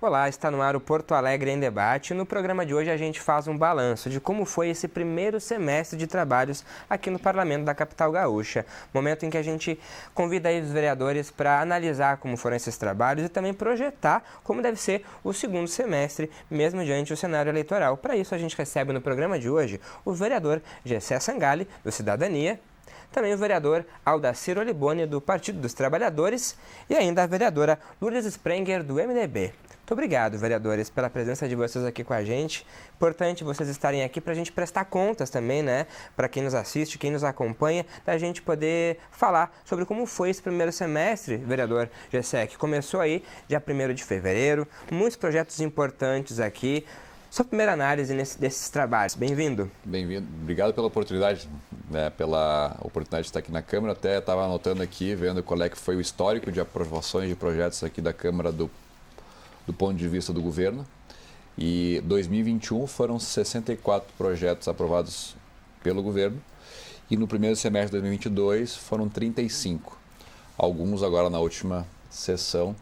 Olá, está no ar o Porto Alegre em Debate. No programa de hoje a gente faz um balanço de como foi esse primeiro semestre de trabalhos aqui no Parlamento da capital gaúcha. Momento em que a gente convida aí os vereadores para analisar como foram esses trabalhos e também projetar como deve ser o segundo semestre, mesmo diante do cenário eleitoral. Para isso a gente recebe no programa de hoje o vereador Gessé Sangalli, do Cidadania, também o vereador Aldacir Oliboni, do Partido dos Trabalhadores, e ainda a vereadora Lourdes Sprenger, do MDB. Muito obrigado, vereadores, pela presença de vocês aqui com a gente. Importante vocês estarem aqui para a gente prestar contas também, né? Para quem nos assiste, quem nos acompanha, da gente poder falar sobre como foi esse primeiro semestre, vereador Gessé, que começou aí dia 1º de fevereiro, muitos projetos importantes aqui. Sua primeira análise desses trabalhos. Bem-vindo. Bem-vindo. Obrigado pela oportunidade, de estar aqui na Câmara. Até estava anotando aqui, vendo qual é que foi o histórico de aprovações de projetos aqui da Câmara do ponto de vista do governo. E 2021 foram 64 projetos aprovados pelo governo. E no primeiro semestre de 2022 foram 35. Alguns agora na última sessão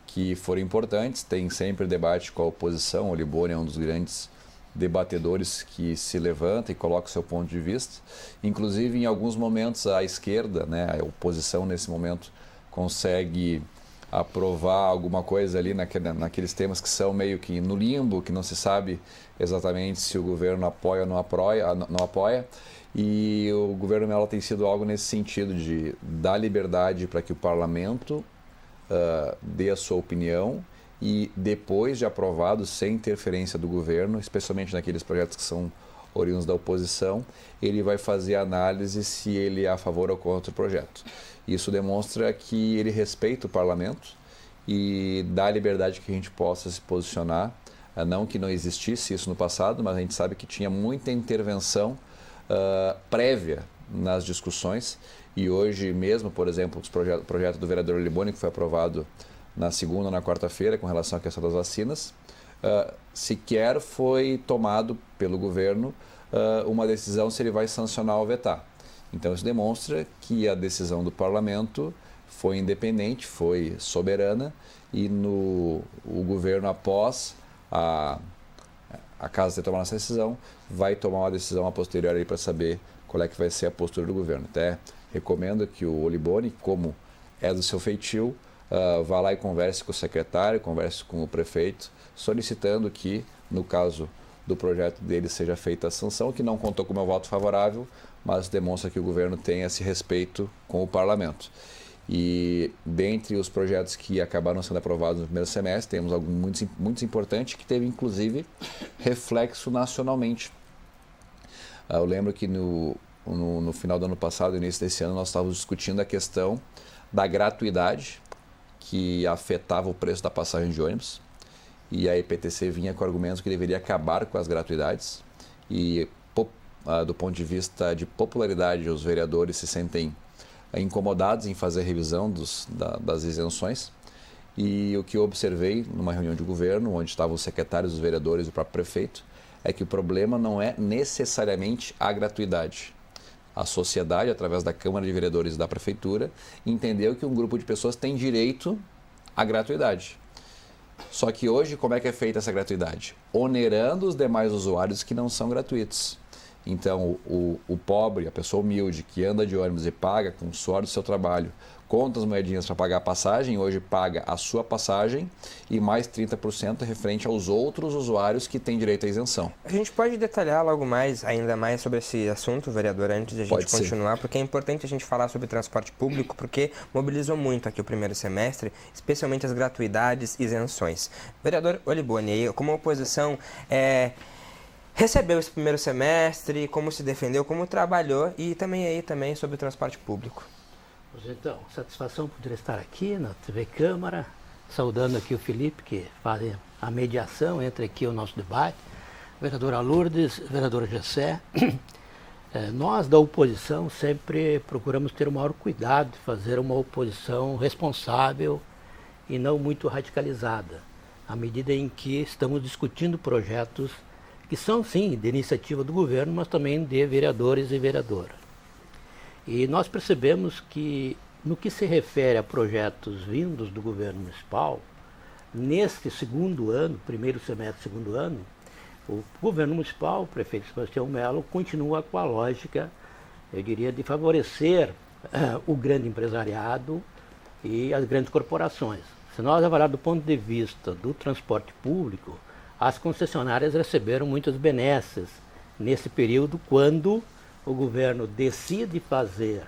que foram importantes. Tem sempre debate com a oposição. O Oliboni é um dos grandes debatedores que se levanta e coloca o seu ponto de vista. Inclusive, em alguns momentos, a esquerda, a oposição nesse momento, consegue aprovar alguma coisa ali naqueles temas que são meio que no limbo, que não se sabe exatamente se o governo apoia ou não apoia. E o governo Mello tem sido algo nesse sentido de dar liberdade para que o parlamento dê a sua opinião e depois de aprovado, sem interferência do governo, especialmente naqueles projetos que são oriundos da oposição, ele vai fazer a análise se ele é a favor ou contra o projeto. Isso demonstra que ele respeita o parlamento e dá a liberdade que a gente possa se posicionar. Não que não existisse isso no passado, mas a gente sabe que tinha muita intervenção prévia nas discussões. E hoje mesmo, por exemplo, o projeto do vereador Oliboni, que foi aprovado na segunda ou na quarta-feira com relação à questão das vacinas, sequer foi tomado pelo governo uma decisão se ele vai sancionar ou vetar. Então isso demonstra que a decisão do parlamento foi independente, foi soberana e o governo, após a casa ter tomado essa decisão, vai tomar uma decisão a posteriori para saber qual é que vai ser a postura do governo. Até recomendo que o Oliboni, como é do seu feitio, vá lá e converse com o secretário, converse com o prefeito, solicitando que, no caso do projeto dele, seja feita a sanção, que não contou com o meu voto favorável, mas demonstra que o governo tem esse respeito com o parlamento. E dentre os projetos que acabaram sendo aprovados no primeiro semestre, temos alguns muito importantes que teve, inclusive, reflexo nacionalmente. Eu lembro que no final do ano passado, início desse ano, nós estávamos discutindo a questão da gratuidade que afetava o preço da passagem de ônibus. E a EPTC vinha com argumentos que deveria acabar com as gratuidades. E do ponto de vista de popularidade, os vereadores se sentem incomodados em fazer a revisão das isenções. E o que eu observei numa reunião de governo, onde estavam os secretários, os vereadores e o próprio prefeito, é que o problema não é necessariamente a gratuidade. A sociedade, através da Câmara de Vereadores e da Prefeitura, entendeu que um grupo de pessoas tem direito à gratuidade. Só que hoje, como é que é feita essa gratuidade? Onerando os demais usuários que não são gratuitos. Então, o pobre, a pessoa humilde que anda de ônibus e paga com o suor do seu trabalho, conta as moedinhas para pagar a passagem, hoje paga a sua passagem e mais 30% referente aos outros usuários que têm direito à isenção. A gente pode detalhar logo mais, ainda mais sobre esse assunto, vereador, antes de a gente continuar, porque é importante a gente falar sobre transporte público, porque mobilizou muito aqui o primeiro semestre, especialmente as gratuidades e isenções. Vereador Oliboni, como a oposição recebeu esse primeiro semestre, como se defendeu, como trabalhou e também sobre o transporte público. Pois então, satisfação poder estar aqui na TV Câmara, saudando aqui o Felipe, que faz a mediação entre aqui o nosso debate, vereadora Lourdes, vereadora Gessé. Nós da oposição sempre procuramos ter o maior cuidado de fazer uma oposição responsável e não muito radicalizada, à medida em que estamos discutindo projetos que são, sim, de iniciativa do governo, mas também de vereadores e vereadoras. E nós percebemos que, no que se refere a projetos vindos do governo municipal, neste segundo ano, primeiro semestre, segundo ano, o governo municipal, o prefeito Sebastião Melo, continua com a lógica, eu diria, de favorecer o grande empresariado e as grandes corporações. Se nós avaliarmos do ponto de vista do transporte público, as concessionárias receberam muitas benesses nesse período, quando o governo decide fazer,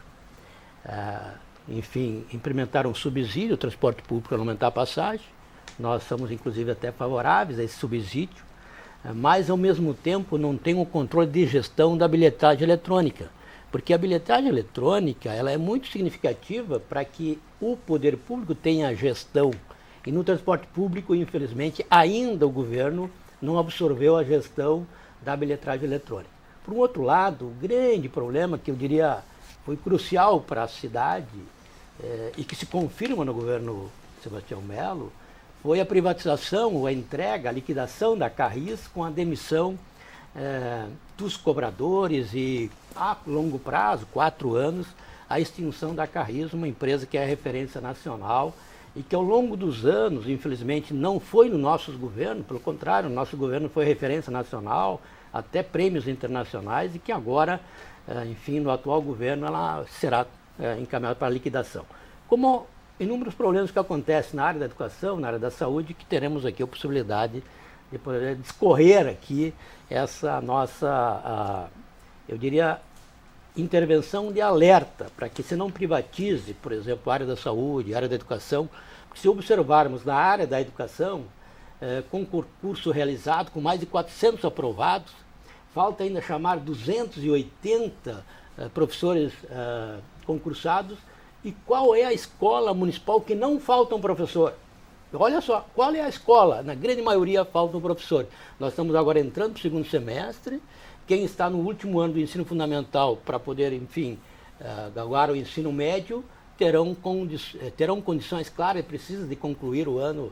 enfim, implementar um subsídio, o transporte público para aumentar a passagem. Nós somos, inclusive, até favoráveis a esse subsídio, mas, ao mesmo tempo, não tem um controle de gestão da bilhetagem eletrônica. Porque a bilhetagem eletrônica ela é muito significativa para que o poder público tenha gestão. E no transporte público, infelizmente, ainda o governo não absorveu a gestão da bilhetagem eletrônica. Por um outro lado, o grande problema, que eu diria foi crucial para a cidade, e que se confirma no governo Sebastião Melo, foi a privatização, ou a entrega, a liquidação da Carris com a demissão dos cobradores e, a longo prazo, 4 anos, a extinção da Carris, uma empresa que é referência nacional e que, ao longo dos anos, infelizmente, não foi no nosso governo, pelo contrário, o nosso governo foi referência nacional, até prêmios internacionais, e que agora, enfim, no atual governo, ela será encaminhada para a liquidação. Como inúmeros problemas que acontecem na área da educação, na área da saúde, que teremos aqui a possibilidade de poder discorrer aqui essa nossa, eu diria, intervenção de alerta, para que se não privatize, por exemplo, a área da saúde, a área da educação, porque se observarmos na área da educação, com concurso realizado, com mais de 400 aprovados, falta ainda chamar 280 professores concursados. E qual é a escola municipal que não falta um professor? Olha só, qual é a escola? Na grande maioria falta um professor. Nós estamos agora entrando para o segundo semestre. Quem está no último ano do ensino fundamental para poder, enfim, galgar o ensino médio, terão condições claras e precisas de concluir o ano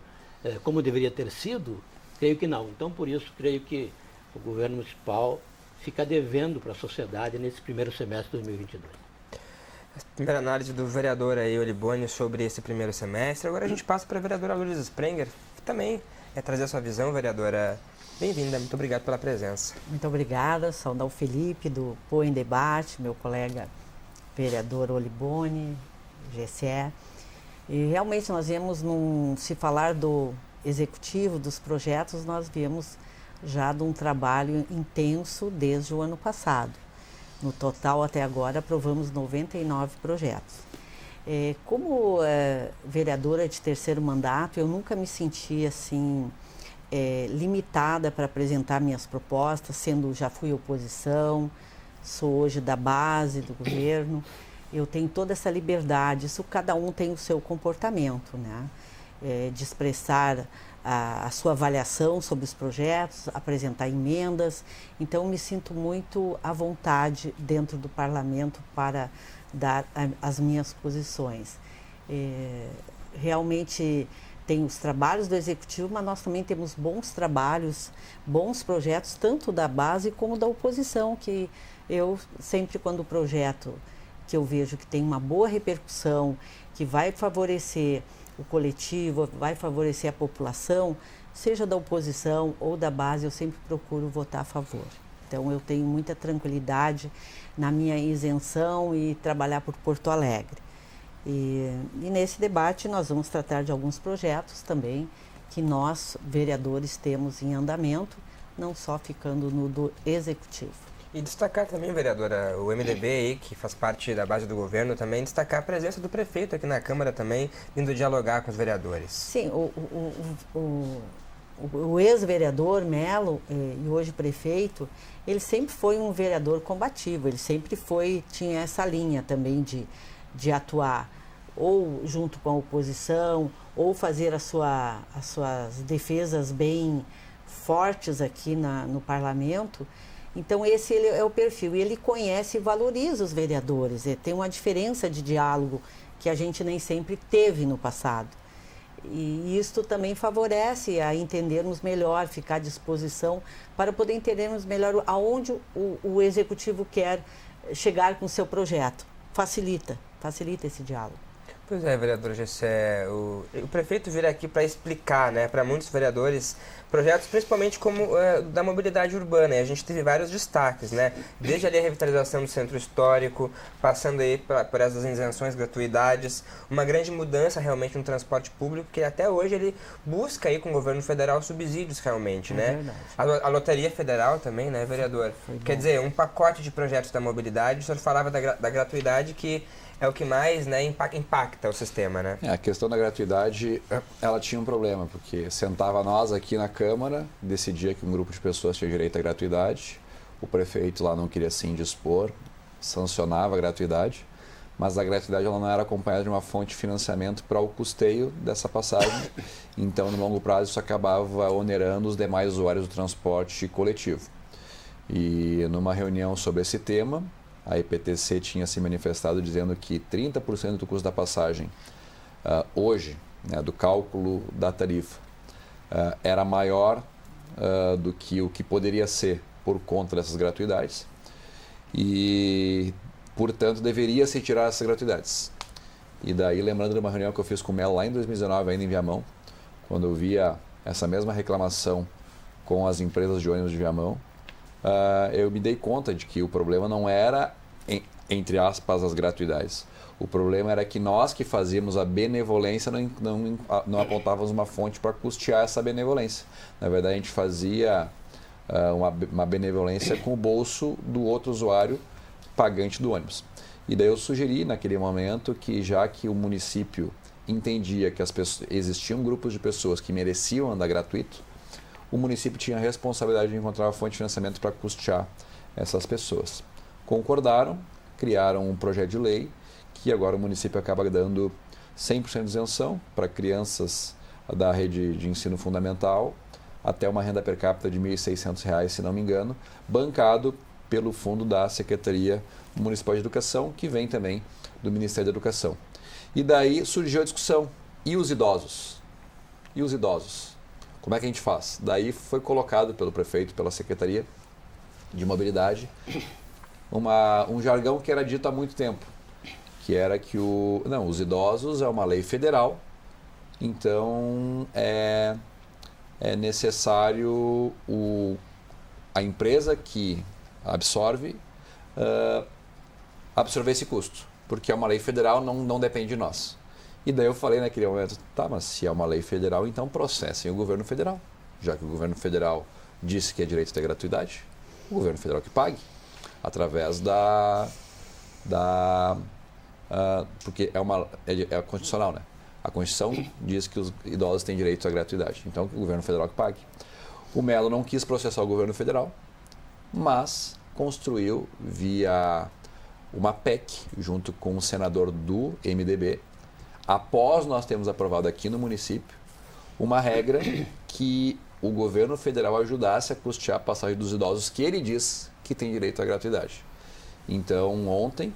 como deveria ter sido? Creio que não. Então, por isso, creio que o governo municipal fica devendo para a sociedade nesse primeiro semestre de 2022. Primeira análise do vereador aí, Oliboni, sobre esse primeiro semestre. Agora a gente passa para a vereadora Lourdes Sprenger, também trazer a sua visão, vereadora. Bem-vinda, muito obrigado pela presença. Muito obrigada, saudar o Felipe do Põe em Debate, meu colega vereador Oliboni, GCE. E realmente nós viemos, se falar do executivo, dos projetos, nós viemos já de um trabalho intenso desde o ano passado. No total, até agora, aprovamos 99 projetos. Como vereadora de terceiro mandato, eu nunca me senti assim limitada para apresentar minhas propostas, já fui oposição, sou hoje da base do governo. Eu tenho toda essa liberdade, isso cada um tem o seu comportamento, né? De expressar a sua avaliação sobre os projetos, apresentar emendas. Então, me sinto muito à vontade dentro do parlamento para dar as minhas posições. Realmente tem os trabalhos do executivo, mas nós também temos bons trabalhos, bons projetos, tanto da base como da oposição, que eu sempre, quando o projeto que eu vejo que tem uma boa repercussão, que vai favorecer o coletivo, vai favorecer a população, seja da oposição ou da base, eu sempre procuro votar a favor. Então, eu tenho muita tranquilidade na minha isenção e trabalhar por Porto Alegre. E nesse debate nós vamos tratar de alguns projetos também que nós, vereadores, temos em andamento, não só ficando no do executivo. E destacar também, vereadora, o MDB aí, que faz parte da base do governo também, destacar a presença do prefeito aqui na Câmara também, vindo dialogar com os vereadores. Sim, o ex-vereador Melo, e hoje prefeito, ele sempre foi um vereador combativo, ele sempre tinha essa linha também de atuar ou junto com a oposição, ou fazer as suas defesas bem fortes aqui no parlamento. Então, esse é o perfil. E ele conhece e valoriza os vereadores. Tem uma diferença de diálogo que a gente nem sempre teve no passado. E isto também favorece a entendermos melhor, ficar à disposição para poder entendermos melhor aonde o executivo quer chegar com o seu projeto. Facilita esse diálogo. Pois é, vereador Gessé, o prefeito vir aqui para explicar, né, para muitos vereadores, projetos principalmente como da mobilidade urbana, e a gente teve vários destaques, né, desde ali a revitalização do centro histórico, passando aí por essas isenções, gratuidades, uma grande mudança realmente no transporte público, que até hoje ele busca aí com o governo federal subsídios realmente, né. A Loteria Federal também, né, vereador? Quer dizer, um pacote de projetos da mobilidade, o senhor falava da gratuidade que é o que mais, né, impacta o sistema, né? A questão da gratuidade, ela tinha um problema, porque sentava nós aqui na Câmara, decidia que um grupo de pessoas tinha direito à gratuidade, o prefeito lá não queria se indispor, sancionava a gratuidade, mas a gratuidade ela não era acompanhada de uma fonte de financiamento para o custeio dessa passagem, então no longo prazo isso acabava onerando os demais usuários do transporte coletivo. E numa reunião sobre esse tema, a EPTC tinha se manifestado dizendo que 30% do custo da passagem hoje, né, do cálculo da tarifa, era maior do que o que poderia ser por conta dessas gratuidades e, portanto, deveria se tirar essas gratuidades. E daí, lembrando de uma reunião que eu fiz com o Melo lá em 2019, ainda em Viamão, quando eu via essa mesma reclamação com as empresas de ônibus de Viamão, eu me dei conta de que o problema não era, entre aspas, as gratuidades. O problema era que nós que fazíamos a benevolência não apontávamos uma fonte para custear essa benevolência. Na verdade, a gente fazia uma benevolência com o bolso do outro usuário pagante do ônibus. E daí eu sugeri naquele momento que, já que o município entendia que existiam grupos de pessoas que mereciam andar gratuito, o município tinha a responsabilidade de encontrar uma fonte de financiamento para custear essas pessoas. Concordaram, criaram um projeto de lei que agora o município acaba dando 100% de isenção para crianças da rede de ensino fundamental até uma renda per capita de R$ 1.600, se não me engano, bancado pelo fundo da Secretaria Municipal de Educação, que vem também do Ministério da Educação. E daí surgiu a discussão, e os idosos? E os idosos? Como é que a gente faz? Daí foi colocado pelo prefeito, pela Secretaria de Mobilidade, um jargão que era dito há muito tempo, que era que os idosos é uma lei federal, então é necessário a empresa que absorver esse custo, porque é uma lei federal, não depende de nós. E daí eu falei naquele momento, mas se é uma lei federal, então processem o governo federal. Já que o governo federal disse que é direito ter gratuidade, o governo federal que pague, através porque é constitucional, né? A Constituição diz que os idosos têm direito à gratuidade, então o governo federal que pague. O Melo não quis processar o governo federal, mas construiu via uma PEC, junto com o senador do MDB, após nós termos aprovado aqui no município, uma regra que o governo federal ajudasse a custear a passagem dos idosos que ele diz que tem direito à gratuidade. Então, ontem,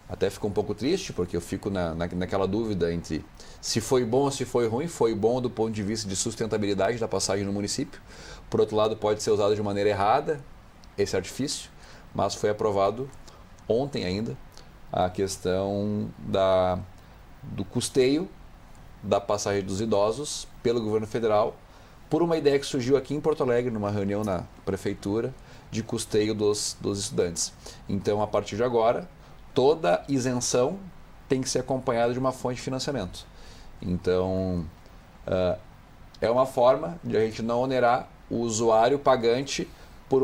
até ficou um pouco triste, porque eu fico naquela dúvida entre se foi bom ou se foi ruim. Foi bom do ponto de vista de sustentabilidade da passagem no município. Por outro lado, pode ser usado de maneira errada esse artifício, mas foi aprovado ontem ainda a questão do custeio da passagem dos idosos pelo governo federal, por uma ideia que surgiu aqui em Porto Alegre, numa reunião na prefeitura, de custeio dos estudantes. Então, a partir de agora, toda isenção tem que ser acompanhada de uma fonte de financiamento. Então, é uma forma de a gente não onerar o usuário pagante por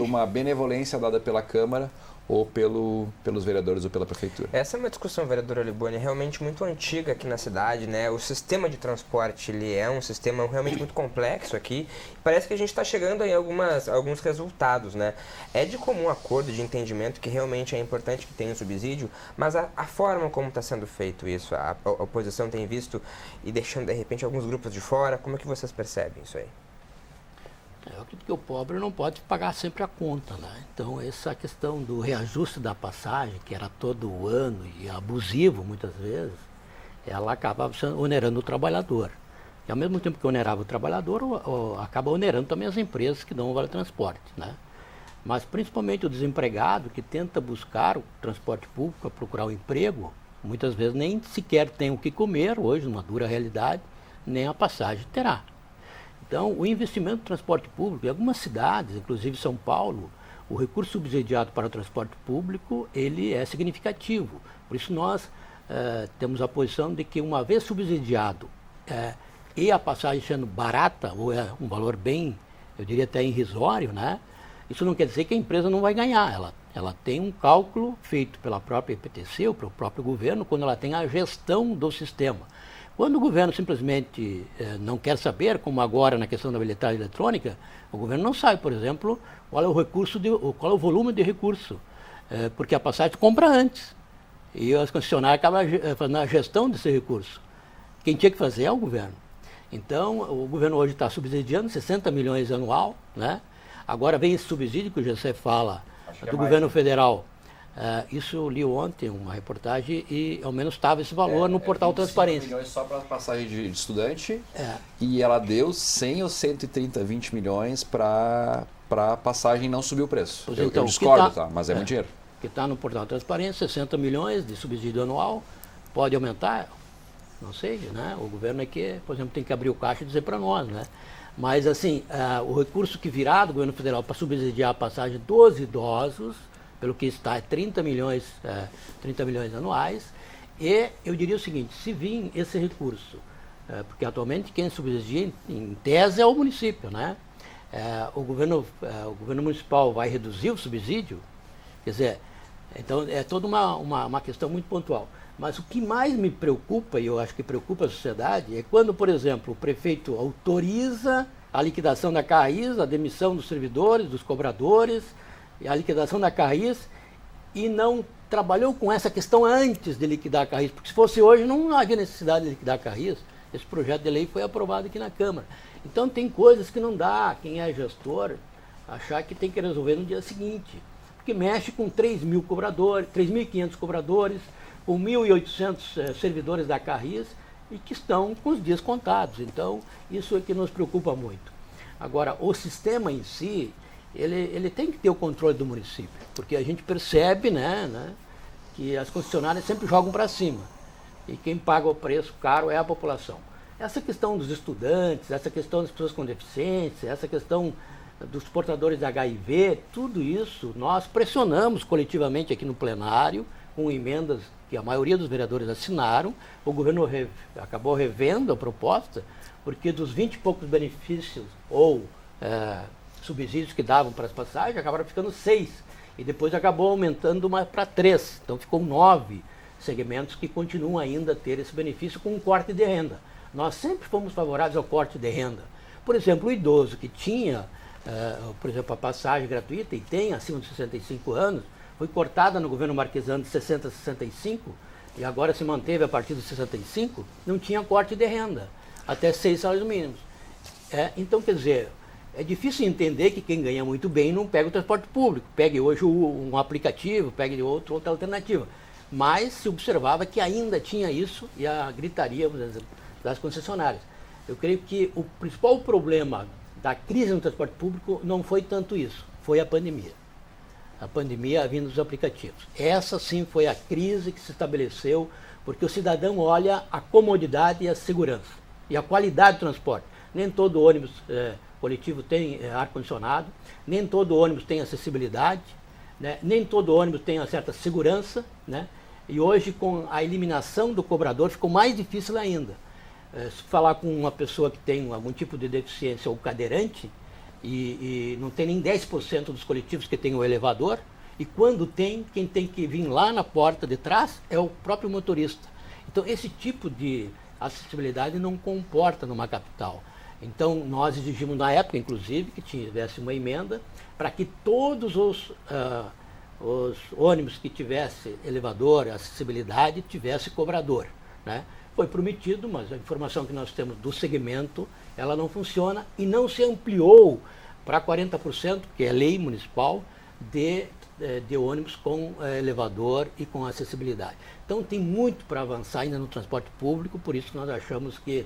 uma benevolência dada pela Câmara ou pelos vereadores ou pela prefeitura. Essa é uma discussão, vereador Oliboni, realmente muito antiga aqui na cidade, né? O sistema de transporte, ele é um sistema realmente muito complexo aqui. Parece que a gente está chegando em alguns resultados, né? É de comum acordo, de entendimento, que realmente é importante que tenha um subsídio, mas a forma como está sendo feito isso, a oposição tem visto e deixando, de repente, alguns grupos de fora. Como é que vocês percebem isso aí? Eu acredito que o pobre não pode pagar sempre a conta, né? Então, essa questão do reajuste da passagem, que era todo ano e abusivo muitas vezes, ela acabava onerando o trabalhador. E ao mesmo tempo que onerava o trabalhador, acaba onerando também as empresas que dão o vale-transporte, né? Mas principalmente o desempregado que tenta buscar o transporte público, procurar um emprego, muitas vezes nem sequer tem o que comer, hoje, numa dura realidade, nem a passagem terá. Então, o investimento no transporte público, em algumas cidades, inclusive São Paulo, o recurso subsidiado para o transporte público, ele é significativo. Por isso nós temos a posição de que, uma vez subsidiado e a passagem sendo barata, ou é um valor bem, eu diria até irrisório, né? Isso não quer dizer que a empresa não vai ganhar. Ela tem um cálculo feito pela própria IPTC, ou pelo próprio governo, quando ela tem a gestão do sistema. Quando o governo simplesmente não quer saber, como agora na questão da bilhetagem eletrônica, o governo não sabe, por exemplo, qual é qual é o volume de recurso, porque a passagem compra antes e as concessionárias acabam fazendo a gestão desse recurso. Quem tinha que fazer é o governo. Então, o governo hoje está subsidiando 60 milhões anual, né? Agora vem esse subsídio que o GC fala do governo federal. Isso eu li ontem, uma reportagem, e ao menos estava esse valor no portal Transparência. Milhões só para passagem de estudante, e ela deu 100 ou 130, 20 milhões para passagem não subir o preço. Pois Eu então, discordo, tá? Mas é muito dinheiro. Que está no portal Transparência, 60 milhões de subsídio anual, pode aumentar, não sei, né? O governo é que, por exemplo, tem que abrir o caixa e dizer para nós, né? Mas, assim, o recurso que virá do governo federal para subsidiar a passagem dos idosos, pelo que está, é 30 milhões anuais. E eu diria o seguinte, se vir esse recurso, porque atualmente quem subsidia, em tese, é o município, né? O governo municipal vai reduzir o subsídio, quer dizer, então é toda uma questão muito pontual. Mas o que mais me preocupa, e eu acho que preocupa a sociedade, é quando, por exemplo, o prefeito autoriza a liquidação da CAIS, a demissão dos servidores, dos cobradores, e a liquidação da CAIS, e não trabalhou com essa questão antes de liquidar a CAIS, porque se fosse hoje não havia necessidade de liquidar a CAIS. Esse projeto de lei foi aprovado aqui na Câmara. Então tem coisas que não dá, quem é gestor, achar que tem que resolver no dia seguinte, porque mexe com 3.000 cobradores, 3.500 cobradores, com 1.800 servidores da CAIS, e que estão com os dias contados. Então, isso é que nos preocupa muito. Agora, o sistema em si, ele tem que ter o controle do município, porque a gente percebe, né, que as concessionárias sempre jogam para cima, e quem paga o preço caro é a população. Essa questão dos estudantes, essa questão das pessoas com deficiência, essa questão dos portadores de HIV, tudo isso nós pressionamos coletivamente aqui no plenário, com emendas que a maioria dos vereadores assinaram. O governo acabou revendo a proposta, porque dos 20 e poucos benefícios ou subsídios que davam para as passagens, acabaram ficando 6. E depois acabou aumentando para 3. Então ficou 9 segmentos que continuam ainda a ter esse benefício com um corte de renda. Nós sempre fomos favoráveis ao corte de renda. Por exemplo, o idoso que tinha, por exemplo, a passagem gratuita e tem acima de 65 anos, foi cortada no governo Marquesano de 60 a 65 e agora se manteve a partir dos 65, não tinha corte de renda, até 6 salários mínimos. Então, quer dizer, é difícil entender que quem ganha muito bem não pega o transporte público, pegue hoje um aplicativo, pegue outra alternativa. Mas se observava que ainda tinha isso e a gritaria das concessionárias. Eu creio que o principal problema da crise no transporte público não foi tanto isso, foi a pandemia. A pandemia vindo dos aplicativos. Essa sim foi a crise que se estabeleceu, porque o cidadão olha a comodidade e a segurança e a qualidade do transporte. Nem todo ônibus coletivo tem ar-condicionado, nem todo ônibus tem acessibilidade, né? Nem todo ônibus tem uma certa segurança, né? E hoje, com a eliminação do cobrador, ficou mais difícil ainda. Se falar com uma pessoa que tem algum tipo de deficiência ou cadeirante, e não tem nem 10% dos coletivos que tem o elevador, e quando tem, quem tem que vir lá na porta de trás é o próprio motorista. Então, esse tipo de acessibilidade não comporta numa capital. Então, nós exigimos na época, inclusive, que tivesse uma emenda para que todos os ônibus que tivesse elevador, acessibilidade, tivesse cobrador, né? Foi prometido, mas a informação que nós temos do segmento, ela não funciona e não se ampliou para 40%, que é lei municipal, de ônibus com elevador e com acessibilidade. Então tem muito para avançar ainda no transporte público, por isso nós achamos que,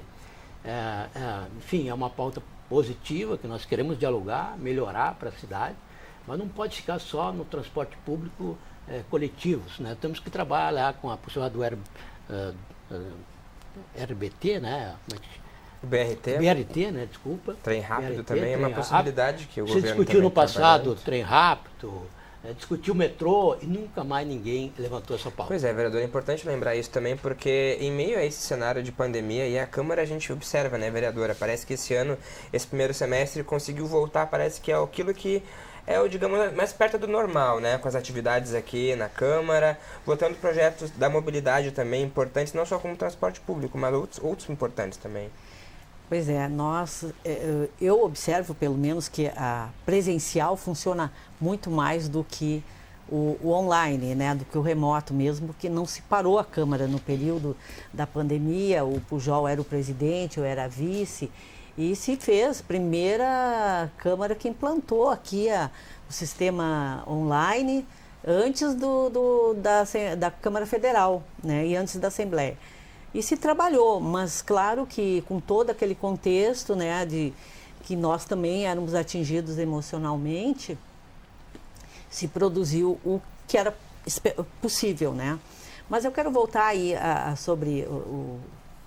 enfim, é uma pauta positiva, que nós queremos dialogar, melhorar para a cidade, mas não pode ficar só no transporte público coletivos, né? Temos que trabalhar com a possibilidade do RBT, né? BRT, né? Desculpa. Trem rápido BRT, também é uma possibilidade que o governo se discutiu no passado trabalhando. trem rápido, discutiu o metrô e nunca mais ninguém levantou essa pauta. Pois é, vereador, é importante lembrar isso também, porque em meio a esse cenário de pandemia, e a Câmara a gente observa, né, vereadora, parece que esse ano, esse primeiro semestre, conseguiu voltar, parece que é aquilo que é o, digamos, mais perto do normal, né, com as atividades aqui na Câmara, votando projetos da mobilidade também importantes, não só como transporte público, mas outros importantes também. Pois é, eu observo pelo menos que a presencial funciona muito mais do que o online, né, do que o remoto mesmo, porque não se parou a Câmara no período da pandemia, o Pujol era o presidente, eu era a vice, e se fez, primeira Câmara que implantou aqui o sistema online antes da Câmara Federal, né, e antes da Assembleia. E se trabalhou, mas claro que com todo aquele contexto, né, de que nós também éramos atingidos emocionalmente, se produziu o que era possível, né? Mas eu quero voltar aí sobre o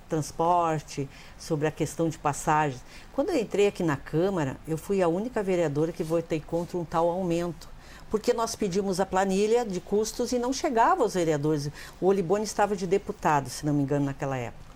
transporte, sobre a questão de passagens. Quando eu entrei aqui na Câmara, eu fui a única vereadora que votei contra um tal aumento, porque nós pedimos a planilha de custos e não chegava aos vereadores. O Olibone estava de deputado, se não me engano, naquela época.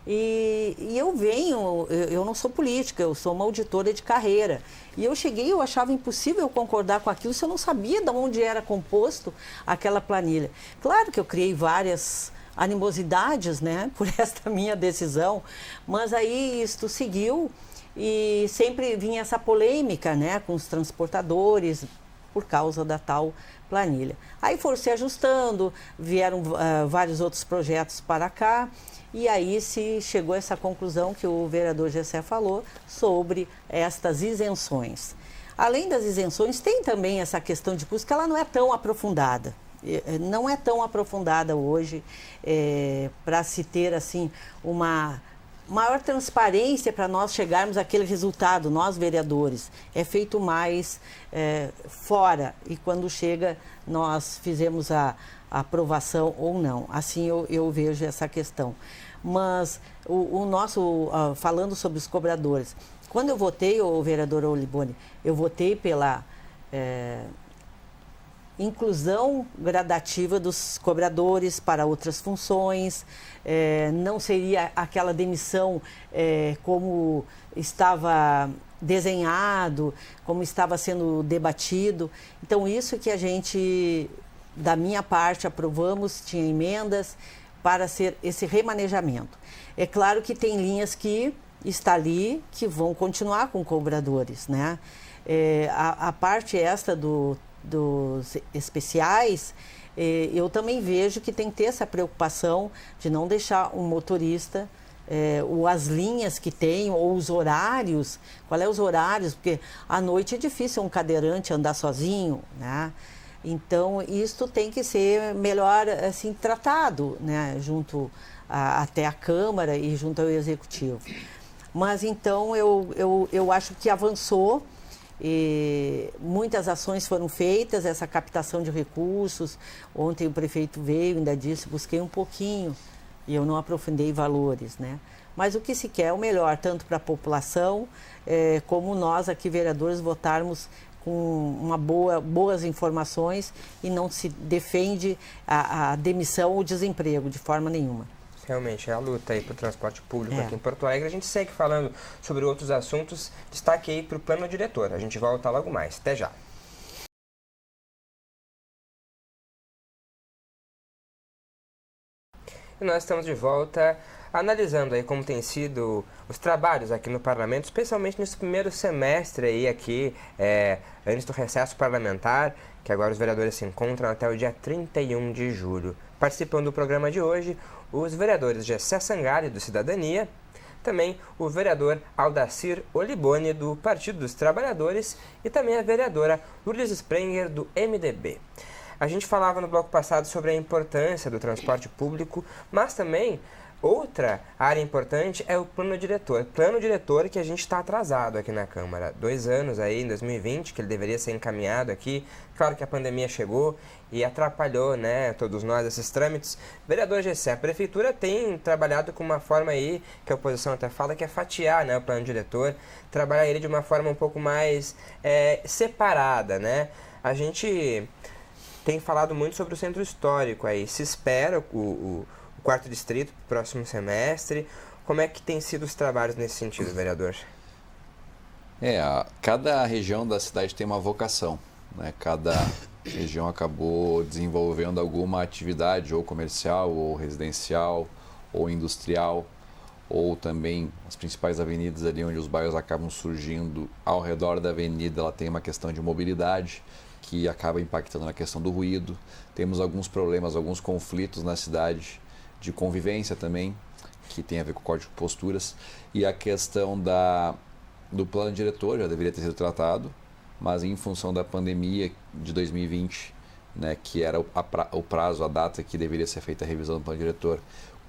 E eu não sou política, eu sou uma auditora de carreira. E eu cheguei, eu achava impossível concordar com aquilo se eu não sabia de onde era composto aquela planilha. Claro que eu criei várias animosidades, né, por esta minha decisão, mas aí isto seguiu e sempre vinha essa polêmica, né, com os transportadores, por causa da tal planilha. Aí foram se ajustando, vieram vários outros projetos para cá, e aí se chegou a essa conclusão que o vereador Gessé falou sobre estas isenções. Além das isenções, tem também essa questão de custo, que ela não é tão aprofundada. Não é tão aprofundada hoje para se ter assim uma maior transparência para nós chegarmos àquele resultado, nós vereadores. É feito mais fora e quando chega nós fizemos a aprovação ou não. Assim eu vejo essa questão. Mas falando sobre os cobradores, quando eu votei, o vereador Olibone, eu votei pela inclusão gradativa dos cobradores para outras funções, não seria aquela demissão como estava desenhado, como estava sendo debatido. Então, isso que a gente, da minha parte, aprovamos, tinha emendas para ser esse remanejamento. É claro que tem linhas que está ali, que vão continuar com cobradores, né? A parte esta dos especiais, eu também vejo que tem que ter essa preocupação de não deixar um motorista, ou as linhas que tem, ou os horários, qual é os horários, porque à noite é difícil um cadeirante andar sozinho, né? Então, isso tem que ser melhor assim, tratado, né? Junto até a Câmara e junto ao Executivo. Mas então eu acho que avançou. E muitas ações foram feitas, essa captação de recursos. Ontem o prefeito veio, ainda disse, busquei um pouquinho e eu não aprofundei valores, né? Mas o que se quer é o melhor, tanto para a população, como nós aqui, vereadores, votarmos com boas informações e não se defende a demissão ou o desemprego de forma nenhuma. Realmente, é a luta aí para o transporte público aqui em Porto Alegre. A gente segue falando sobre outros assuntos. Destaque aí para o plano diretor. A gente volta logo mais. Até já. E nós estamos de volta analisando aí como tem sido os trabalhos aqui no Parlamento, especialmente nesse primeiro semestre aí aqui, antes do recesso parlamentar, que agora os vereadores se encontram até o dia 31 de julho. Participando do programa de hoje, os vereadores Gessé Sangalli, do Cidadania, também o vereador Aldacir Olibone, do Partido dos Trabalhadores, e também a vereadora Lourdes Sprenger, do MDB. A gente falava no bloco passado sobre a importância do transporte público, mas também Outra área importante é o plano diretor. Plano diretor que a gente está atrasado aqui na Câmara. 2 anos aí, em 2020, que ele deveria ser encaminhado aqui. Claro que a pandemia chegou e atrapalhou, né, todos nós, esses trâmites. Vereador Gessé, a Prefeitura tem trabalhado com uma forma aí, que a oposição até fala, que é fatiar, né, o plano diretor, trabalhar ele de uma forma um pouco mais separada, né? A gente tem falado muito sobre o centro histórico aí. Se espera o 4º distrito para o próximo semestre. Como é que tem sido os trabalhos nesse sentido, vereador? Cada região da cidade tem uma vocação, né? Cada região acabou desenvolvendo alguma atividade, ou comercial, ou residencial, ou industrial, ou também as principais avenidas ali onde os bairros acabam surgindo ao redor da avenida, ela tem uma questão de mobilidade que acaba impactando na questão do ruído. Temos alguns problemas, alguns conflitos na cidade de convivência também, que tem a ver com o código de posturas, e a questão do plano diretor já deveria ter sido tratado, mas em função da pandemia de 2020, né, que era o prazo, a data que deveria ser feita a revisão do plano diretor,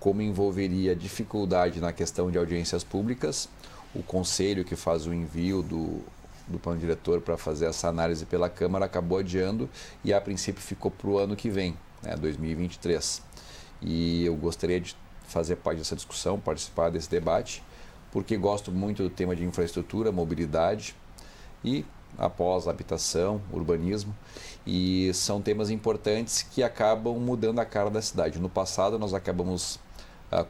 como envolveria dificuldade na questão de audiências públicas, o conselho que faz o envio do plano diretor para fazer essa análise pela Câmara acabou adiando e a princípio ficou para o ano que vem, né, 2023. E eu gostaria de fazer parte dessa discussão, participar desse debate, porque gosto muito do tema de infraestrutura, mobilidade e após habitação, urbanismo, e são temas importantes que acabam mudando a cara da cidade. No passado nós acabamos,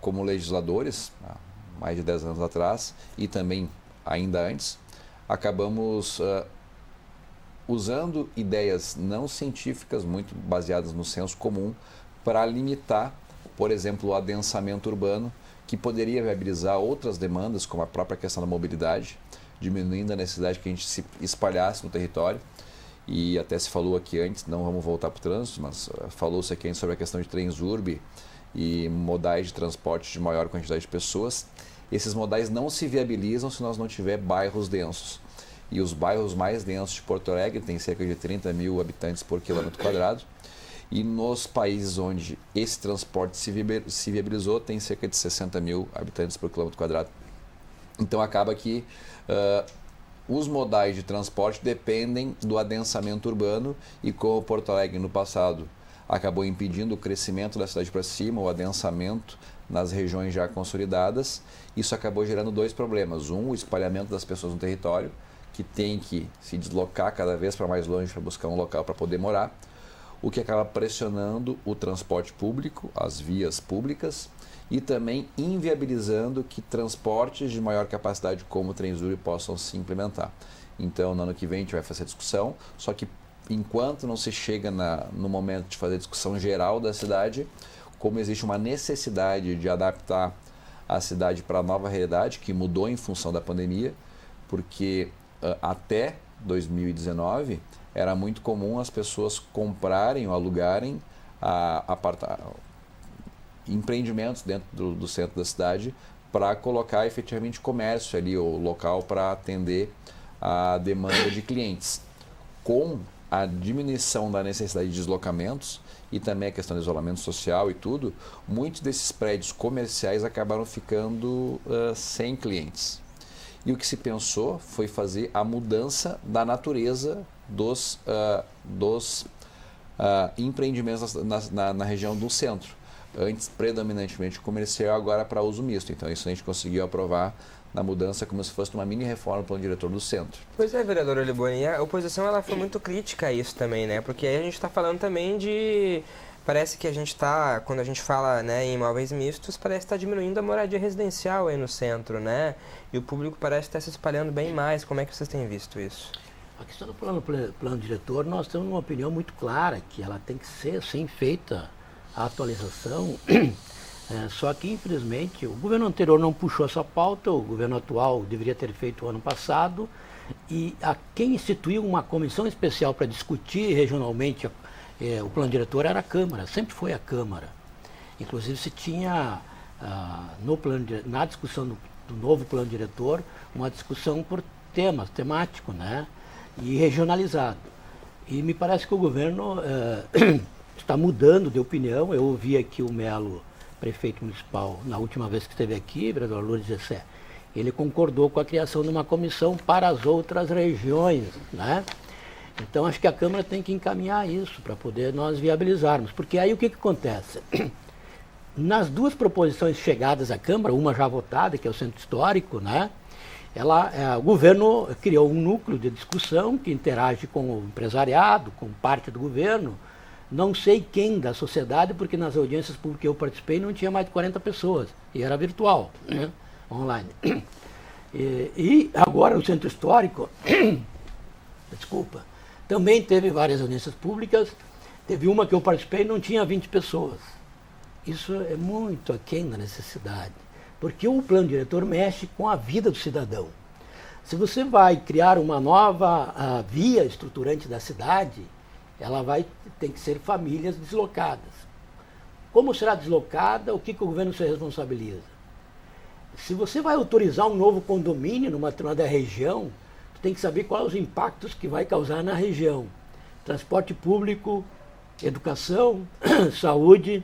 como legisladores, há mais de 10 anos atrás, e também ainda antes, acabamos usando ideias não científicas, muito baseadas no senso comum, para limitar, por exemplo, o adensamento urbano, que poderia viabilizar outras demandas, como a própria questão da mobilidade, diminuindo a necessidade que a gente se espalhasse no território. E até se falou aqui antes, não vamos voltar para o trânsito, mas falou-se aqui antes sobre a questão de trens urbe e modais de transporte de maior quantidade de pessoas. Esses modais não se viabilizam se nós não tiver bairros densos. E os bairros mais densos de Porto Alegre têm cerca de 30 mil habitantes por quilômetro quadrado. E nos países onde esse transporte se viabilizou, tem cerca de 60 mil habitantes por quilômetro quadrado. Então acaba que os modais de transporte dependem do adensamento urbano, e como Porto Alegre no passado acabou impedindo o crescimento da cidade para cima, o adensamento nas regiões já consolidadas, isso acabou gerando 2 problemas. O espalhamento das pessoas no território, que tem que se deslocar cada vez para mais longe para buscar um local para poder morar, o que acaba pressionando o transporte público, as vias públicas, e também inviabilizando que transportes de maior capacidade como o Trenzurbe possam se implementar. Então, no ano que vem a gente vai fazer discussão, só que enquanto não se chega no momento de fazer discussão geral da cidade, como existe uma necessidade de adaptar a cidade para a nova realidade, que mudou em função da pandemia, porque até 2019 era muito comum as pessoas comprarem ou alugarem empreendimentos dentro do centro da cidade para colocar efetivamente comércio ali, ou local para atender a demanda de clientes. Com a diminuição da necessidade de deslocamentos e também a questão do isolamento social e tudo, muitos desses prédios comerciais acabaram ficando sem clientes. E o que se pensou foi fazer a mudança da natureza dos empreendimentos na região do centro. Antes predominantemente comercial, agora para uso misto. Então isso a gente conseguiu aprovar na mudança como se fosse uma mini reforma para o diretor do centro. Pois é, vereador Oliboni, a oposição ela foi muito crítica a isso também, né? Porque aí a gente está falando também de... Parece que a gente está, quando a gente fala, né, em imóveis mistos, parece que está diminuindo a moradia residencial aí no centro, né? E o público parece estar se espalhando bem mais. Como é que vocês têm visto isso? A questão do plano diretor, nós temos uma opinião muito clara, que ela tem que ser, sim, feita a atualização. Só que, infelizmente, o governo anterior não puxou essa pauta, o governo atual deveria ter feito o ano passado, e quem instituiu uma comissão especial para discutir regionalmente o plano diretor era a Câmara, sempre foi a Câmara. Inclusive se tinha, na discussão do novo plano diretor, uma discussão por temático, né? E regionalizado. E me parece que o governo está mudando de opinião. Eu ouvi aqui o Melo prefeito municipal, na última vez que esteve aqui, vereador Lourdes Gessé, ele concordou com a criação de uma comissão para as outras regiões, né? Então, acho que a Câmara tem que encaminhar isso para poder nós viabilizarmos. Porque aí o que acontece? Nas duas proposições chegadas à Câmara, uma já votada, que é o Centro Histórico, né? O governo criou um núcleo de discussão que interage com o empresariado, com parte do governo. Não sei quem da sociedade, porque nas audiências públicas que eu participei não tinha mais de 40 pessoas. E era virtual, né? Online. E agora o Centro Histórico, desculpa, também teve várias audiências públicas. Teve uma que eu participei e não tinha 20 pessoas. Isso é muito aquém da necessidade, porque o plano diretor mexe com a vida do cidadão. Se você vai criar uma nova via estruturante da cidade, ela tem que ser famílias deslocadas. Como será deslocada? O que o governo se responsabiliza? Se você vai autorizar um novo condomínio numa determinada região, você tem que saber quais os impactos que vai causar na região. Transporte público, educação, saúde.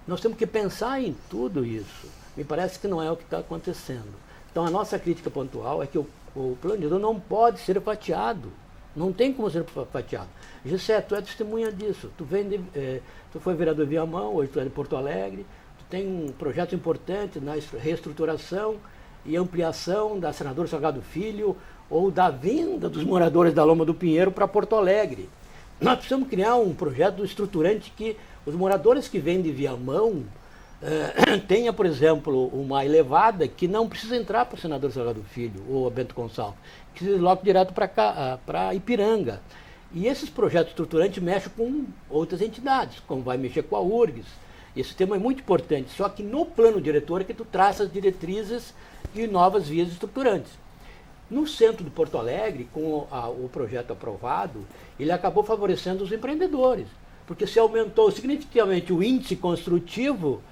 Nós temos que pensar em tudo isso. Me parece que não é o que está acontecendo. Então, a nossa crítica pontual é que o plano diretor não pode ser fatiado. Não tem como ser fatiado. Gessé, tu é testemunha disso. Tu foi vereador em Viamão, hoje tu é de Porto Alegre. Tu tem um projeto importante na reestruturação e ampliação da Senador Salgado Filho ou da vinda dos moradores da Loma do Pinheiro para Porto Alegre. Nós precisamos criar um projeto estruturante que os moradores que vêm de Viamão tenha, por exemplo, uma elevada que não precisa entrar para o Senador Salgado Filho ou a Bento Gonçalves, que se desloque direto para Ipiranga. E esses projetos estruturantes mexem com outras entidades, como vai mexer com a URGS. Esse tema é muito importante, só que no plano diretor é que tu traça as diretrizes e novas vias estruturantes. No centro de Porto Alegre, com o projeto aprovado, ele acabou favorecendo os empreendedores, porque se aumentou significativamente o índice construtivo.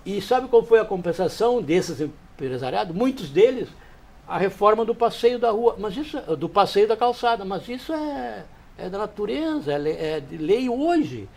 E sabe qual foi a compensação desses empresariados? Muitos deles, a reforma do passeio da rua, mas isso, do passeio da calçada, mas isso é da natureza, é de lei hoje.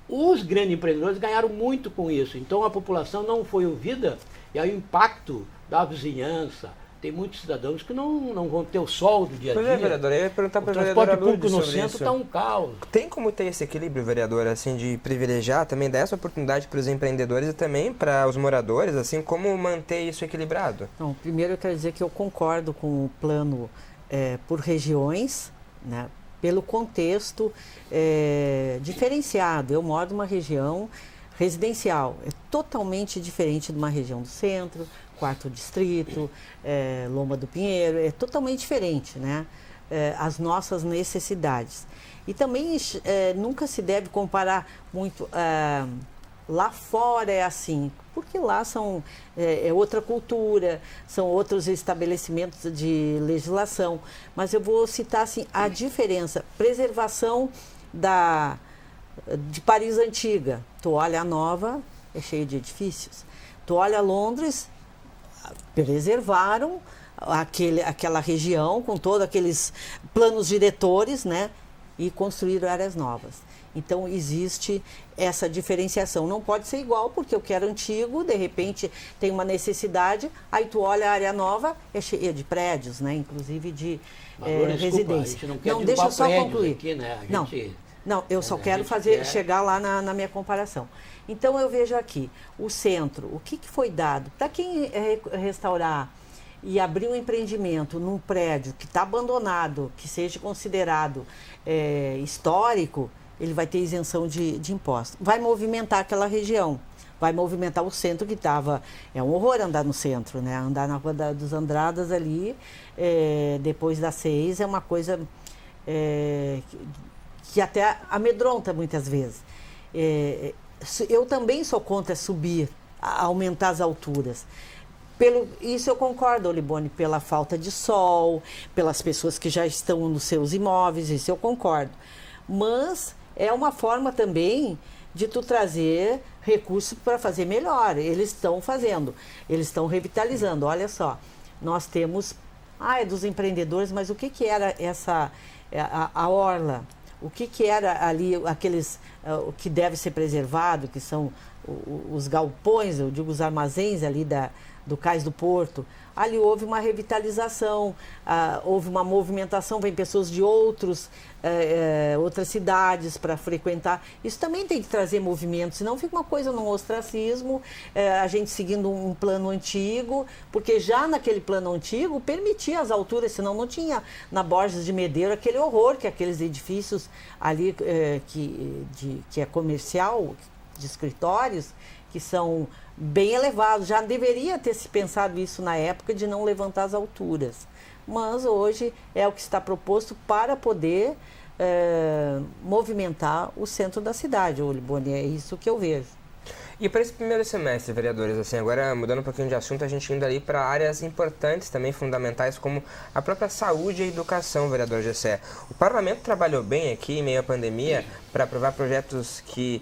Os grandes empreendedores ganharam muito com isso, então a população não foi ouvida, e aí o impacto da vizinhança. Tem muitos cidadãos que não vão ter o sol do dia a dia. Pois é, vereador, eu ia perguntar para a vereadora Lourdes. O transporte público no centro está um caos. Tem como ter esse equilíbrio, vereador, assim, de privilegiar, também dar essa oportunidade para os empreendedores e também para os moradores, assim, como manter isso equilibrado? Então, primeiro eu quero dizer que eu concordo com o plano por regiões, né, pelo contexto diferenciado. Eu moro numa região residencial, é totalmente diferente de uma região do centro, Quarto Distrito, Loma do Pinheiro, é totalmente diferente, né? As nossas necessidades. E também nunca se deve comparar muito, lá fora é assim, porque lá é outra cultura, são outros estabelecimentos de legislação. Mas eu vou citar assim, a diferença, preservação de Paris Antiga. Tu olha a Nova, é cheio de edifícios. Tu olha Londres, preservaram aquela região com todos aqueles planos diretores, né? E construíram áreas novas. Então, existe essa diferenciação. Não pode ser igual, porque eu quero antigo, de repente tem uma necessidade, aí tu olha a área nova, é cheia de prédios, né? Inclusive de residência. Não, deixa eu só concluir. Aqui, né? Não, eu só quero chegar lá na minha comparação. Então, eu vejo aqui, o centro, o que foi dado? Para quem restaurar e abrir um empreendimento num prédio que está abandonado, que seja considerado histórico, ele vai ter isenção de impostos. Vai movimentar aquela região, vai movimentar o centro que estava... É um horror andar no centro, né? Andar na Rua dos Andradas ali, depois das 6, é uma coisa que até amedronta muitas vezes. Eu também sou contra aumentar as alturas. Isso eu concordo, Olibone, pela falta de sol, pelas pessoas que já estão nos seus imóveis, isso eu concordo. Mas é uma forma também de tu trazer recursos para fazer melhor. Eles estão fazendo, eles estão revitalizando. Olha só, nós temos... é dos empreendedores, mas o que era a orla? O que era ali, o que deve ser preservado, que são os galpões, eu digo os armazéns ali do Cais do Porto, ali houve uma revitalização, houve uma movimentação, vem pessoas de outras cidades para frequentar. Isso também tem que trazer movimento, senão fica uma coisa no ostracismo, a gente seguindo um plano antigo, porque já naquele plano antigo permitia as alturas, senão não tinha na Borges de Medeiros aquele horror que aqueles edifícios ali que é comercial, de escritórios, que são bem elevados. Já deveria ter se pensado isso na época de não levantar as alturas. Mas hoje é o que está proposto para poder movimentar o centro da cidade, Olibone, é isso que eu vejo. E para esse primeiro semestre, vereadores, assim, agora mudando um pouquinho de assunto, a gente indo ali para áreas importantes também, fundamentais, como a própria saúde e a educação, vereador Gessé. O parlamento trabalhou bem aqui, em meio à pandemia, para aprovar projetos que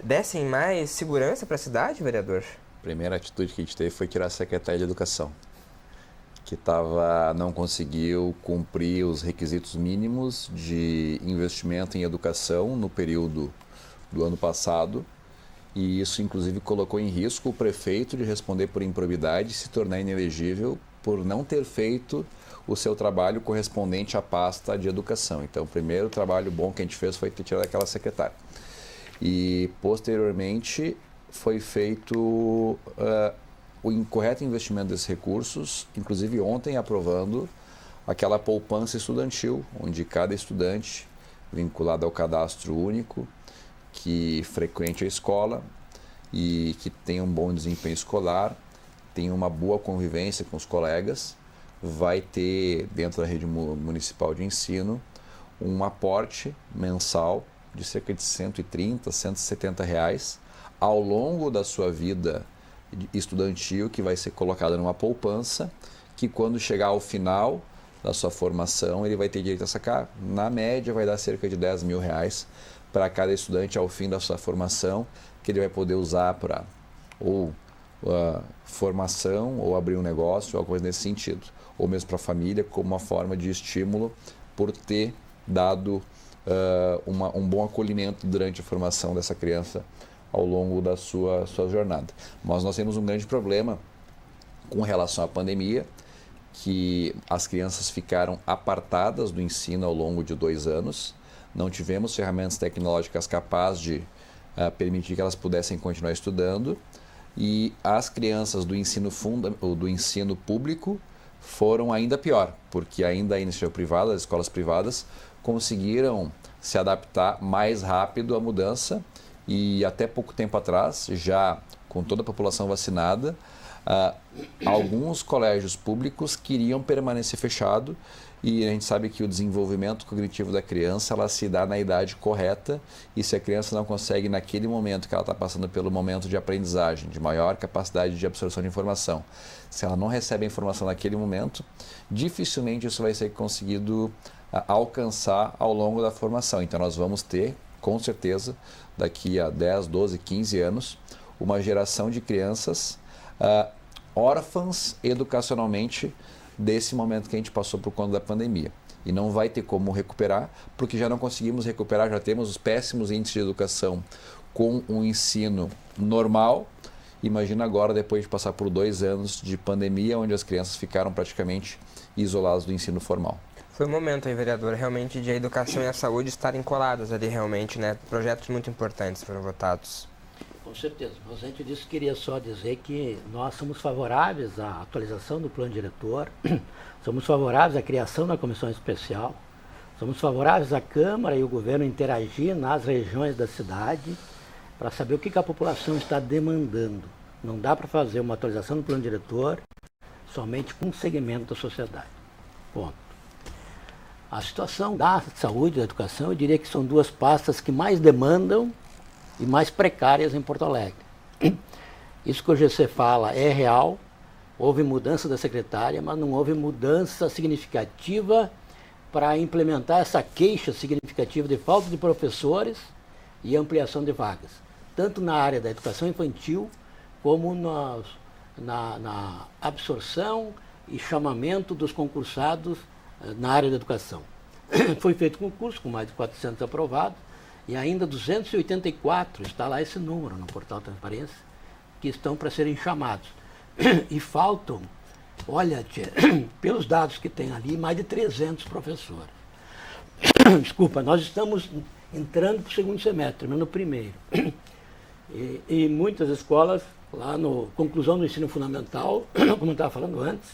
dessem mais segurança para a cidade, vereador? A primeira atitude que a gente teve foi tirar a secretária de Educação, que não conseguiu cumprir os requisitos mínimos de investimento em educação no período do ano passado, e isso inclusive colocou em risco o prefeito de responder por improbidade e se tornar inelegível por não ter feito o seu trabalho correspondente à pasta de educação. Então, o primeiro trabalho bom que a gente fez foi ter tirado aquela secretária. E, posteriormente, foi feito o incorreto investimento desses recursos, inclusive ontem aprovando aquela poupança estudantil, onde cada estudante vinculado ao cadastro único, que frequente a escola e que tenha um bom desempenho escolar, tenha uma boa convivência com os colegas, vai ter, dentro da rede municipal de ensino, um aporte mensal de cerca de R$130, R$170 ao longo da sua vida estudantil, que vai ser colocada numa poupança, que quando chegar ao final da sua formação, ele vai ter direito a sacar. Na média, vai dar cerca de R$10.000 para cada estudante ao fim da sua formação, que ele vai poder usar para ou formação, ou abrir um negócio, ou alguma coisa nesse sentido. Ou mesmo para a família, como uma forma de estímulo por ter dado um bom acolhimento durante a formação dessa criança ao longo da sua jornada. Mas nós temos um grande problema com relação à pandemia, que as crianças ficaram apartadas do ensino ao longo de 2 anos, não tivemos ferramentas tecnológicas capazes de permitir que elas pudessem continuar estudando, e as crianças do ensino público foram ainda pior, porque ainda a iniciativa privada, as escolas privadas, conseguiram se adaptar mais rápido à mudança, e até pouco tempo atrás, já com toda a população vacinada, alguns colégios públicos queriam permanecer fechados, e a gente sabe que o desenvolvimento cognitivo da criança ela se dá na idade correta, e se a criança não consegue, naquele momento que ela está passando pelo momento de aprendizagem, de maior capacidade de absorção de informação, se ela não recebe a informação naquele momento, dificilmente isso vai ser conseguido alcançar ao longo da formação. Então nós vamos ter, com certeza, daqui a 10, 12, 15 anos, uma geração de crianças órfãs educacionalmente desse momento que a gente passou por conta da pandemia. E não vai ter como recuperar, porque já não conseguimos recuperar, já temos os péssimos índices de educação com um ensino normal. Imagina agora, depois de passar por 2 anos de pandemia, onde as crianças ficaram praticamente isoladas do ensino formal. Foi um momento aí, vereador, realmente de a educação e a saúde estarem coladas ali realmente, né? Projetos muito importantes foram votados. Com certeza. Mas antes disso, queria só dizer que nós somos favoráveis à atualização do plano diretor, somos favoráveis à criação da comissão especial, somos favoráveis à Câmara e o governo interagir nas regiões da cidade para saber o que a população está demandando. Não dá para fazer uma atualização do plano diretor somente com um segmento da sociedade. Ponto. A situação da saúde e da educação, eu diria que são 2 pastas que mais demandam e mais precárias em Porto Alegre. Isso que o GC fala é real, houve mudança da secretária, mas não houve mudança significativa para implementar essa queixa significativa de falta de professores e ampliação de vagas, tanto na área da educação infantil, como na absorção e chamamento dos concursados na área da educação. Foi feito concurso com mais de 400 aprovados, E ainda 284, está lá esse número no portal Transparência, que estão para serem chamados. E faltam, olha, tia, pelos dados que tem ali, mais de 300 professores. Desculpa, nós estamos entrando para o segundo semestre, mas no primeiro. E muitas escolas, lá no conclusão do ensino fundamental, como eu estava falando antes,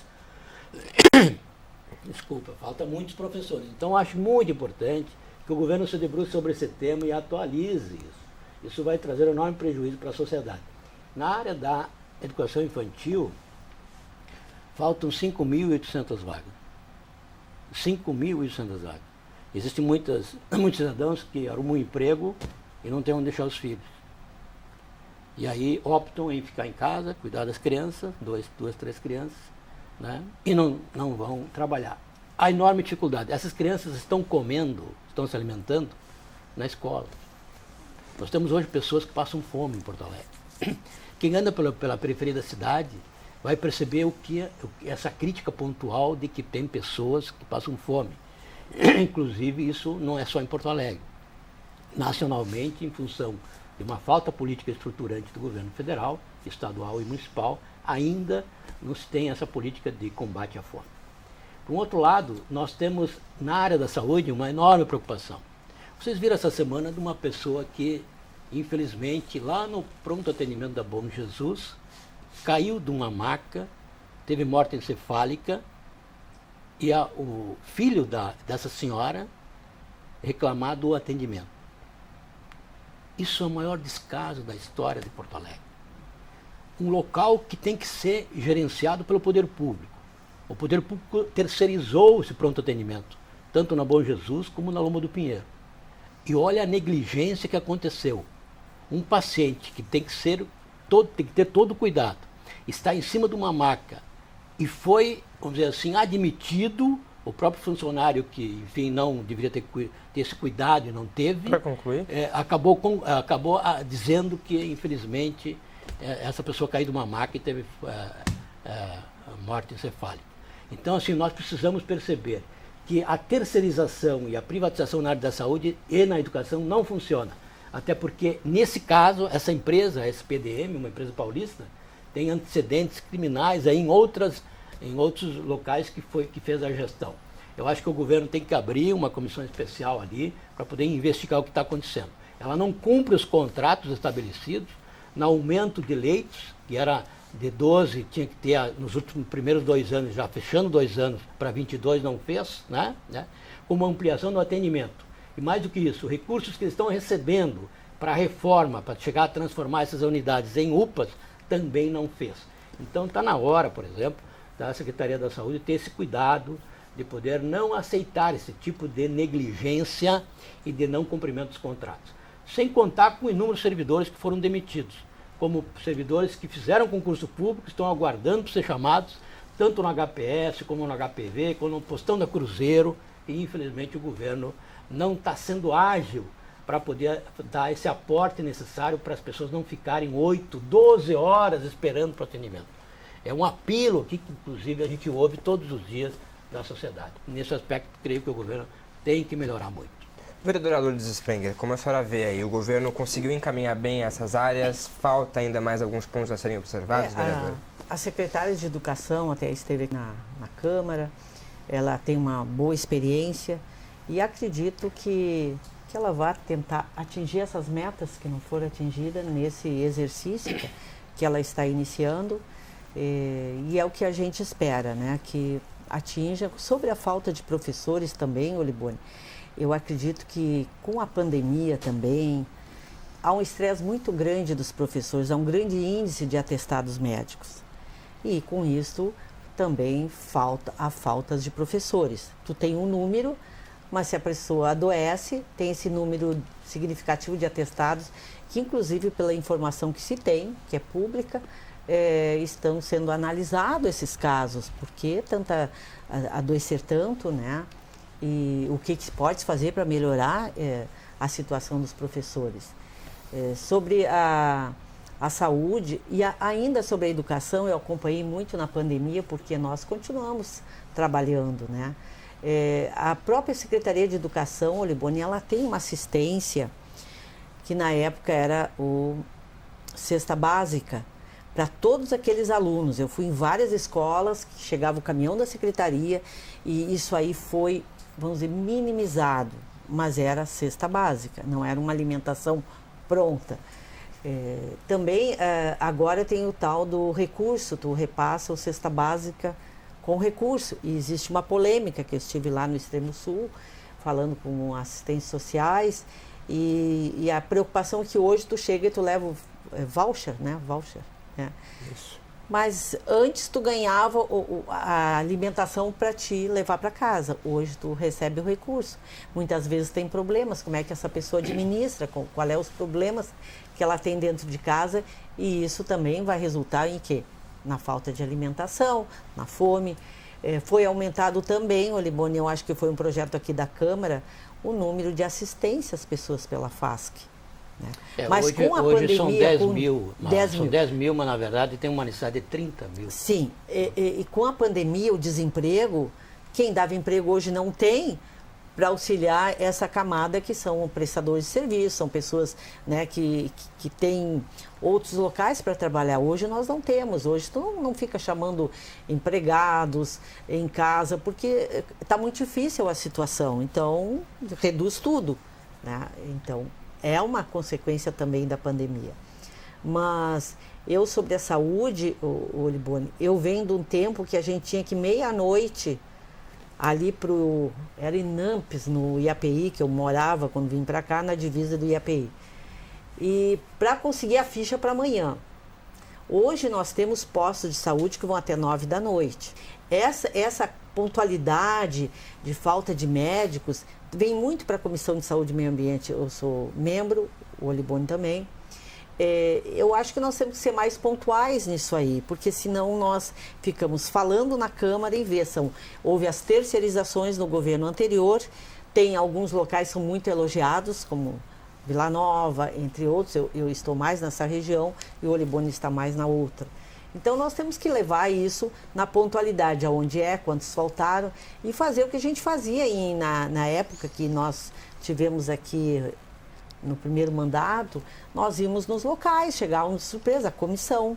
desculpa, falta muitos professores. Então, acho muito importante que o governo se debruce sobre esse tema e atualize isso. Isso vai trazer enorme prejuízo para a sociedade. Na área da educação infantil, faltam 5.800 vagas. 5.800 vagas. Existem muitos cidadãos que arrumam um emprego e não têm onde deixar os filhos. E aí optam em ficar em casa, cuidar das crianças, duas, três crianças, né? E não vão trabalhar. A enorme dificuldade. Essas crianças estão comendo, estão se alimentando na escola. Nós temos hoje pessoas que passam fome em Porto Alegre. Quem anda pela periferia da cidade vai perceber essa crítica pontual de que tem pessoas que passam fome. Inclusive, isso não é só em Porto Alegre. Nacionalmente, em função de uma falta política estruturante do governo federal, estadual e municipal, ainda não se tem essa política de combate à fome. Por um outro lado, nós temos na área da saúde uma enorme preocupação. Vocês viram essa semana de uma pessoa que, infelizmente, lá no pronto atendimento da Bom Jesus, caiu de uma maca, teve morte encefálica, e o filho dessa senhora reclamar do atendimento. Isso é o maior descaso da história de Porto Alegre. Um local que tem que ser gerenciado pelo poder público. O poder público terceirizou esse pronto atendimento, tanto na Bom Jesus como na Lomba do Pinheiro. E olha a negligência que aconteceu. Um paciente que tem que ter todo o cuidado, está em cima de uma maca e foi, vamos dizer assim, admitido, o próprio funcionário que, enfim, não deveria ter esse cuidado e não teve, para concluir, acabou dizendo que, infelizmente, essa pessoa caiu de uma maca e teve morte encefálica. Então, assim, nós precisamos perceber que a terceirização e a privatização na área da saúde e na educação não funciona. Até porque, nesse caso, essa empresa, a SPDM, uma empresa paulista, tem antecedentes criminais aí em outros locais que fez a gestão. Eu acho que o governo tem que abrir uma comissão especial ali para poder investigar o que está acontecendo. Ela não cumpre os contratos estabelecidos, no aumento de leitos, que era de 12, tinha que ter nos primeiros 2 anos, já fechando 2 anos, para 22 não fez, né? Uma ampliação do atendimento. E mais do que isso, recursos que eles estão recebendo para a reforma, para chegar a transformar essas unidades em UPAs, também não fez. Então está na hora, por exemplo, da Secretaria da Saúde ter esse cuidado de poder não aceitar esse tipo de negligência e de não cumprimento dos contratos. Sem contar com inúmeros servidores que foram demitidos, como servidores que fizeram concurso público, estão aguardando para ser chamados, tanto no HPS, como no HPV, como no postão da Cruzeiro, e infelizmente o governo não está sendo ágil para poder dar esse aporte necessário para as pessoas não ficarem 8, 12 horas esperando para o atendimento. É um apelo aqui que, inclusive, a gente ouve todos os dias da sociedade. Nesse aspecto, creio que o governo tem que melhorar muito. Vereadora Lourdes Spenger, como a senhora vê aí, o governo conseguiu encaminhar bem essas áreas? Falta ainda mais alguns pontos a serem observados, vereadora? A secretária de Educação até esteve na Câmara, ela tem uma boa experiência e acredito que ela vai tentar atingir essas metas que não foram atingidas nesse exercício que ela está iniciando, e é o que a gente espera, né? Que atinja. Sobre a falta de professores também, Olibone, eu acredito que com a pandemia também há um estresse muito grande dos professores, há um grande índice de atestados médicos. E com isso também há faltas de professores. Tu tem um número, mas se a pessoa adoece, tem esse número significativo de atestados, que inclusive pela informação que se tem, que é pública, estão sendo analisados esses casos, porque adoecer tanto, né? E o que se pode fazer para melhorar a situação dos professores. Sobre a saúde e ainda sobre a educação, eu acompanhei muito na pandemia, porque nós continuamos trabalhando, né? A própria Secretaria de Educação, Olibone, ela tem uma assistência que na época era o Cesta Básica, para todos aqueles alunos. Eu fui em várias escolas, que chegava o caminhão da secretaria, e isso aí foi, vamos dizer, minimizado, mas era cesta básica, não era uma alimentação pronta. Também agora tem o tal do recurso, tu repassa o cesta básica com recurso, e existe uma polêmica que eu estive lá no Extremo Sul, falando com assistentes sociais, e a preocupação é que hoje tu chega e tu leva voucher, né? Voucher. Isso. Mas antes tu ganhava a alimentação para te levar para casa. Hoje tu recebe o recurso. Muitas vezes tem problemas. Como é que essa pessoa administra? Qual é os problemas que ela tem dentro de casa? E isso também vai resultar em quê? Na falta de alimentação, na fome. Foi aumentado também, Olibone, eu acho que foi um projeto aqui da Câmara, o número de assistência às pessoas pela FASC. Né? Mas hoje, com a hoje pandemia... são 10 mil, são 10 mil, mas na verdade tem uma necessidade de 30 mil. Sim, e com a pandemia, o desemprego, quem dava emprego hoje não tem, para auxiliar essa camada que são prestadores de serviço, são pessoas, né, que têm outros locais para trabalhar. Hoje nós não temos, hoje tu não fica chamando empregados em casa, porque está muito difícil a situação, então reduz tudo, né? Então é uma consequência também da pandemia. Mas eu, sobre a saúde, Olibone, eu venho de um tempo que a gente tinha que meia-noite ali era em Nampes, no IAPI, que eu morava quando vim para cá, na divisa do IAPI. E para conseguir a ficha para amanhã. Hoje nós temos postos de saúde que vão até 9 da noite. Essa pontualidade de falta de médicos vem muito para a Comissão de Saúde e Meio Ambiente. Eu sou membro, o Olibone também. Eu acho que nós temos que ser mais pontuais nisso aí, porque senão nós ficamos falando na Câmara e houve as terceirizações no governo anterior, tem alguns locais que são muito elogiados, como Vila Nova, entre outros, eu estou mais nessa região e o Olibone está mais na outra. Então nós temos que levar isso na pontualidade, aonde quantos faltaram, e fazer o que a gente fazia na época que nós tivemos aqui no primeiro mandato, nós íamos nos locais, chegávamos de surpresa, a comissão,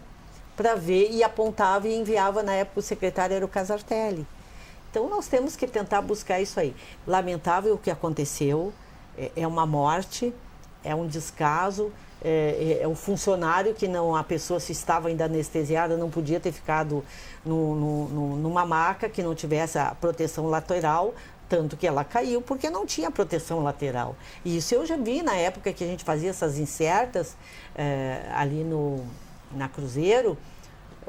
para ver, e apontava e enviava, na época o secretário era o Casartelli. Então nós temos que tentar buscar isso aí. Lamentável o que aconteceu, é uma morte, é um descaso, é um funcionário que a pessoa, se estava ainda anestesiada, não podia ter ficado numa maca que não tivesse a proteção lateral, tanto que ela caiu porque não tinha proteção lateral. E isso eu já vi na época que a gente fazia essas insertas ali na Cruzeiro,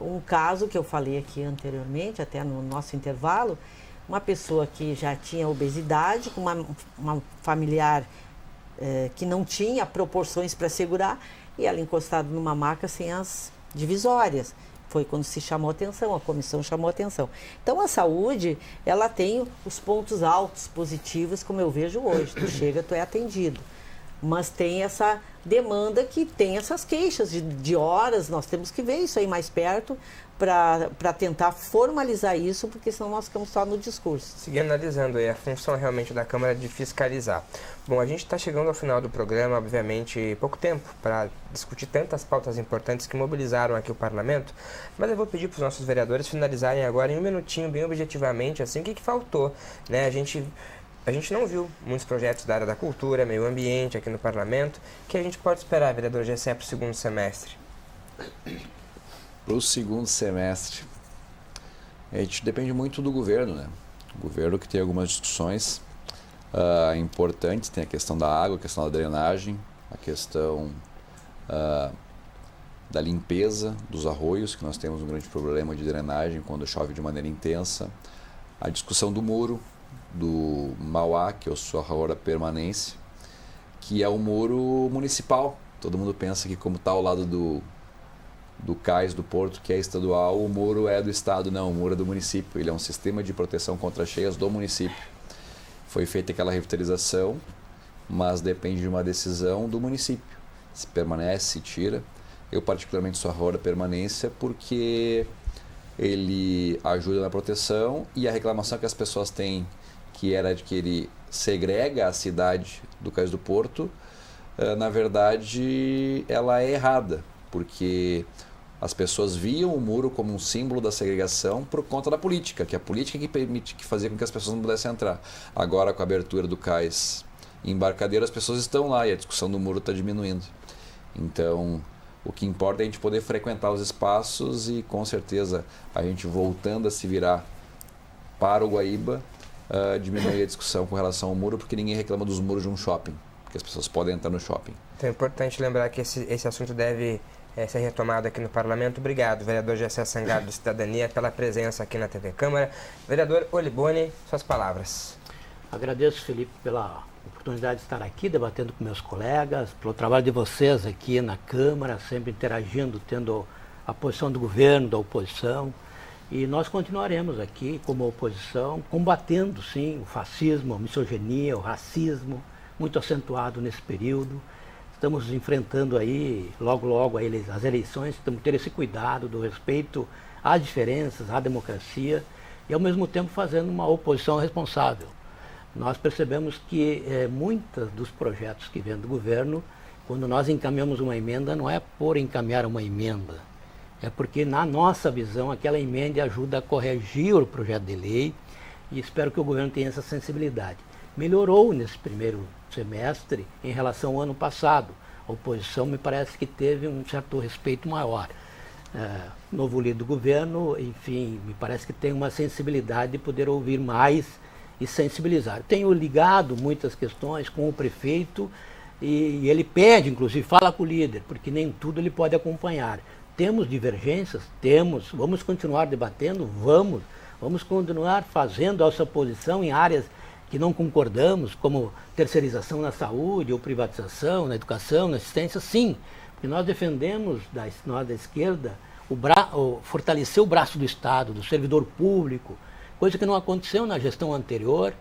um caso que eu falei aqui anteriormente, até no nosso intervalo, uma pessoa que já tinha obesidade, com uma familiar que não tinha proporções para segurar, e ela encostada numa maca sem as divisórias. Foi quando se chamou atenção, a comissão chamou atenção. Então a saúde, ela tem os pontos altos, positivos, como eu vejo hoje. Tu chega, tu é atendido. Mas tem essa demanda que tem essas queixas de horas, nós temos que ver isso aí mais perto para tentar formalizar isso, porque senão nós ficamos só no discurso. Seguir analisando aí a função realmente da Câmara de fiscalizar. Bom, a gente está chegando ao final do programa, obviamente pouco tempo para discutir tantas pautas importantes que mobilizaram aqui o Parlamento, mas eu vou pedir para os nossos vereadores finalizarem agora em um minutinho, bem objetivamente, assim, o que faltou, né? A gente não viu muitos projetos da área da cultura, meio ambiente aqui no Parlamento. O que a gente pode esperar, vereador Gessé, para o segundo semestre? Para o segundo semestre, a gente depende muito do governo, né? O governo que tem algumas discussões importantes, tem a questão da água, a questão da drenagem, a questão da limpeza dos arroios, que nós temos um grande problema de drenagem quando chove de maneira intensa, a discussão do muro, do Mauá, que eu sou a favor da permanência, que é o muro municipal. Todo mundo pensa que, como está ao lado do cais do porto, que é estadual, o muro é do estado. Não, o muro é do município. Ele é um sistema de proteção contra cheias do município. Foi feita aquela revitalização, mas depende de uma decisão do município. Se permanece, se tira. Eu particularmente sou a favor da permanência porque ele ajuda na proteção, e a reclamação que as pessoas têm, que era de que ele segrega a cidade do Cais do Porto, na verdade, ela é errada, porque as pessoas viam o muro como um símbolo da segregação por conta da política, que é a política que fazia com que as pessoas não pudessem entrar. Agora, com a abertura do cais em Embarcadero, as pessoas estão lá e a discussão do muro está diminuindo. Então, o que importa é a gente poder frequentar os espaços e, com certeza, a gente voltando a se virar para o Guaíba, diminuir a discussão com relação ao muro, porque ninguém reclama dos muros de um shopping, porque as pessoas podem entrar no shopping. Então é importante lembrar que esse assunto deve ser retomado aqui no Parlamento. Obrigado, vereador Gessé Sangalo do Cidadania, pela presença aqui na TV Câmara. Vereador Oliboni, suas palavras. Agradeço, Felipe, pela oportunidade de estar aqui debatendo com meus colegas, pelo trabalho de vocês aqui na Câmara, sempre interagindo, tendo a posição do governo, da oposição. E nós continuaremos aqui como oposição, combatendo, sim, o fascismo, a misoginia, o racismo, muito acentuado nesse período. Estamos enfrentando aí, logo, as eleições, temos que ter esse cuidado do respeito às diferenças, à democracia, e ao mesmo tempo fazendo uma oposição responsável. Nós percebemos que muitos dos projetos que vêm do governo, quando nós encaminhamos uma emenda, não é por encaminhar uma emenda, é porque, na nossa visão, aquela emenda ajuda a corrigir o projeto de lei e espero que o governo tenha essa sensibilidade. Melhorou nesse primeiro semestre em relação ao ano passado. A oposição me parece que teve um certo respeito maior. Novo líder do governo, enfim, me parece que tem uma sensibilidade de poder ouvir mais e sensibilizar. Tenho ligado muitas questões com o prefeito e ele pede, inclusive, fala com o líder, porque nem tudo ele pode acompanhar. Temos divergências? Temos. Vamos continuar debatendo? Vamos continuar fazendo a nossa posição em áreas que não concordamos, como terceirização na saúde, ou privatização, na educação, na assistência, sim. Porque nós defendemos, nós da esquerda, fortalecer o braço do Estado, do servidor público, coisa que não aconteceu na gestão anterior.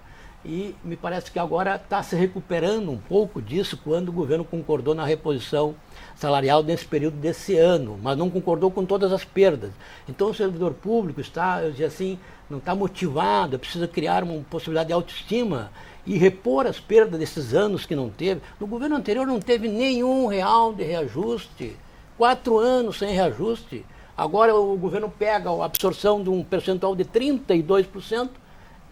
E me parece que agora está se recuperando um pouco disso quando o governo concordou na reposição salarial nesse período desse ano, mas não concordou com todas as perdas. Então o servidor público está, eu dizia assim, não está motivado, precisa criar uma possibilidade de autoestima e repor as perdas desses anos que não teve. No governo anterior não teve nenhum real de reajuste, 4 anos sem reajuste. Agora o governo pega a absorção de um percentual de 32%,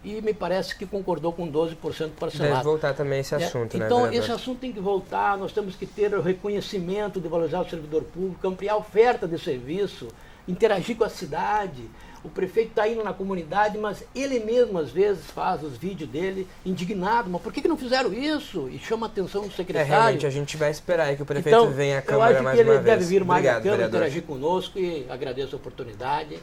e me parece que concordou com 12% parcelado. Deve voltar também esse assunto, né, então, vereador? esse assunto tem que voltar, nós temos que ter o reconhecimento de valorizar o servidor público, ampliar a oferta de serviço, interagir com a cidade. O prefeito está indo na comunidade, mas ele mesmo, às vezes, faz os vídeos dele indignado. Mas por que não fizeram isso? E chama a atenção do secretário. Realmente, a gente vai esperar aí que o prefeito venha à Câmara mais uma vez. Eu acho que ele deve vir mais Obrigado, à Câmara, vereador. interagir conosco e agradeço a oportunidade.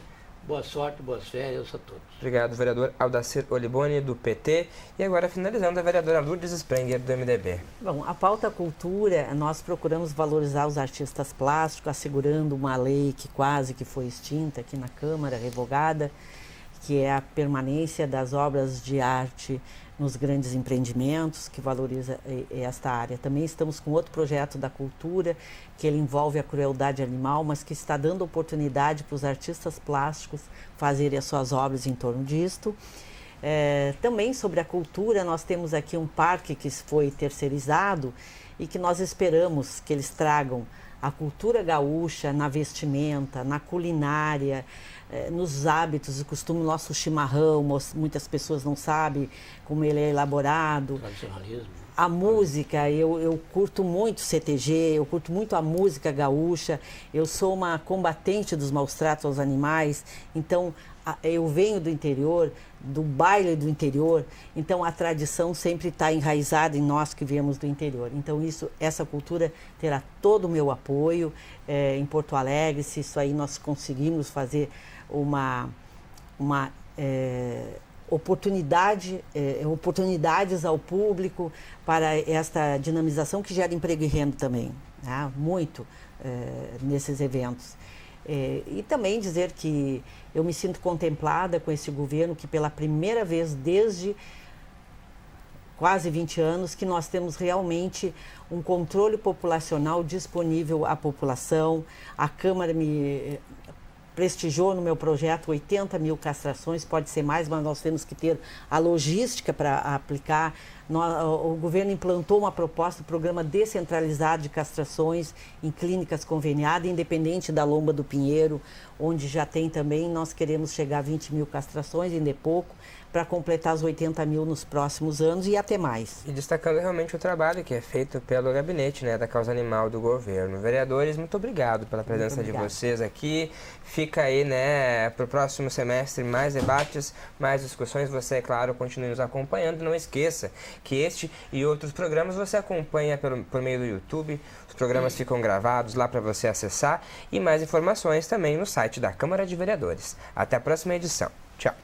Boa sorte, boas férias a todos. Obrigado, vereador Aldacir Oliboni, do PT. E agora, finalizando, a vereadora Lourdes Sprenger, do MDB. Bom, a pauta cultura, nós procuramos valorizar os artistas plásticos, assegurando uma lei que quase que foi extinta aqui na Câmara, revogada, que é a permanência das obras de arte nos grandes empreendimentos, que valoriza esta área. Também estamos com outro projeto da cultura, que ele envolve a crueldade animal, mas que está dando oportunidade para os artistas plásticos fazerem as suas obras em torno disto. Também sobre a cultura, nós temos aqui um parque que foi terceirizado e que nós esperamos que eles tragam a cultura gaúcha na vestimenta, na culinária, nos hábitos e costumes. Nosso chimarrão, muitas pessoas não sabem como ele é elaborado. Tradicionalismo. A música, eu curto muito CTG, eu curto muito a música gaúcha, eu sou uma combatente dos maus tratos aos animais, então eu venho do interior, do baile do interior, então a tradição sempre está enraizada em nós que viemos do interior. Então essa cultura terá todo o meu apoio em Porto Alegre, se isso aí nós conseguimos fazer oportunidades ao público para esta dinamização que gera emprego e renda também, né? Muito nesses eventos. E também dizer que eu me sinto contemplada com esse governo que pela primeira vez desde quase 20 anos que nós temos realmente um controle populacional disponível à população. A Câmara me prestigiou no meu projeto 80 mil castrações, pode ser mais, mas nós temos que ter a logística para aplicar O governo implantou uma proposta, um programa descentralizado de castrações em clínicas conveniadas, independente da Lomba do Pinheiro, onde já tem também. Nós queremos chegar a 20 mil castrações, ainda é pouco, para completar as 80 mil nos próximos anos e até mais. E destacando realmente o trabalho que é feito pelo gabinete, né, da causa animal do governo. Vereadores, muito obrigado pela presença de vocês aqui. Fica aí, né, para o próximo semestre mais debates, mais discussões. Você, é claro, continue nos acompanhando. Não esqueça que este e outros programas você acompanha por meio do YouTube. Os programas ficam gravados lá para você acessar e mais informações também no site da Câmara de Vereadores. Até a próxima edição. Tchau.